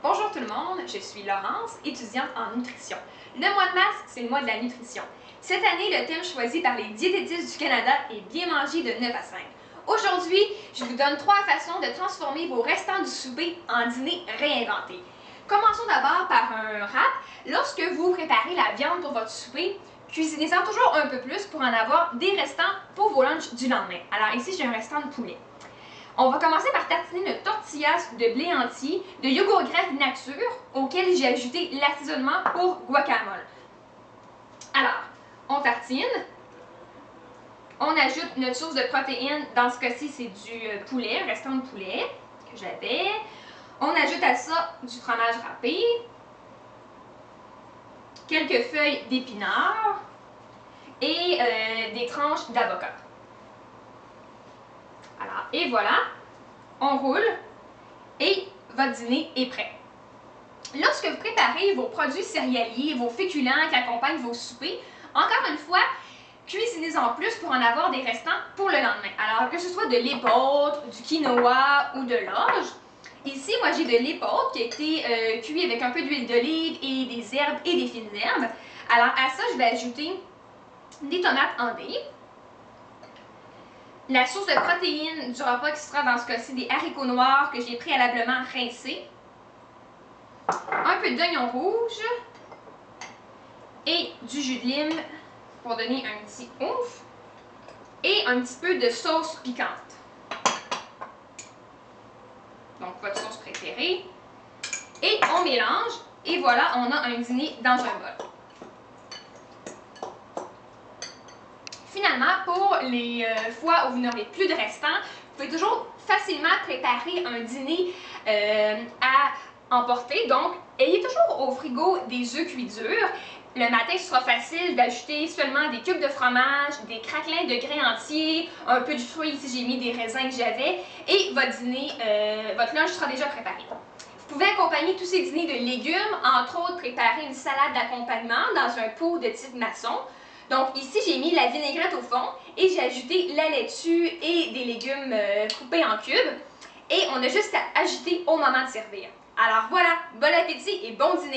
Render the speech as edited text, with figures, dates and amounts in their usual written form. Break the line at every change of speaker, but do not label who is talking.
Bonjour tout le monde, je suis Laurence, étudiante en nutrition. Le mois de mars, c'est le mois de la nutrition. Cette année, le thème choisi par les diététistes du Canada est bien manger de 9 à 5. Aujourd'hui, je vous donne 3 façons de transformer vos restants du souper en dîner réinventé. Commençons d'abord par un wrap. Lorsque vous préparez la viande pour votre souper, cuisinez-en toujours un peu plus pour en avoir des restants pour vos lunchs du lendemain. Alors ici, j'ai un restant de poulet. On va commencer par tartiner notre tortillas de blé entier de yogourt grec nature auquel j'ai ajouté l'assaisonnement pour guacamole. Alors, on tartine, on ajoute notre source de protéines, dans ce cas-ci c'est du poulet, un restant de poulet que j'avais. On ajoute à ça du fromage râpé, quelques feuilles d'épinards et des tranches d'avocat. Alors, et voilà, on roule et votre dîner est prêt. Lorsque vous préparez vos produits céréaliers, vos féculents qui accompagnent vos soupers, encore une fois, cuisinez-en plus pour en avoir des restants pour le lendemain. Alors, que ce soit de l'épeautre, du quinoa ou de l'orge. Ici, moi, j'ai de l'épeautre qui a été cuit avec un peu d'huile d'olive et des herbes et des fines herbes. Alors, à ça, je vais ajouter des tomates en dés. La source de protéines du repas qui sera dans ce cas-ci des haricots noirs que j'ai préalablement rincés. Un peu d'oignon rouge et du jus de lime pour donner un petit oomph et un petit peu de sauce piquante. Donc votre sauce préférée. Et on mélange et voilà, on a un dîner dans un bol. Finalement, pour les fois où vous n'aurez plus de restants, vous pouvez toujours facilement préparer un dîner à emporter. Donc, ayez toujours au frigo des œufs cuits durs. Le matin, ce sera facile d'ajouter seulement des cubes de fromage, des craquelins de grains entiers, un peu de fruits, ici j'ai mis des raisins que j'avais, et votre dîner, votre lunch sera déjà préparé. Vous pouvez accompagner tous ces dîners de légumes, entre autres préparer une salade d'accompagnement dans un pot de type maçon. Donc ici, j'ai mis la vinaigrette au fond et j'ai ajouté la laitue et des légumes coupés en cubes. Et on a juste à agiter au moment de servir. Alors voilà, bon appétit et bon dîner!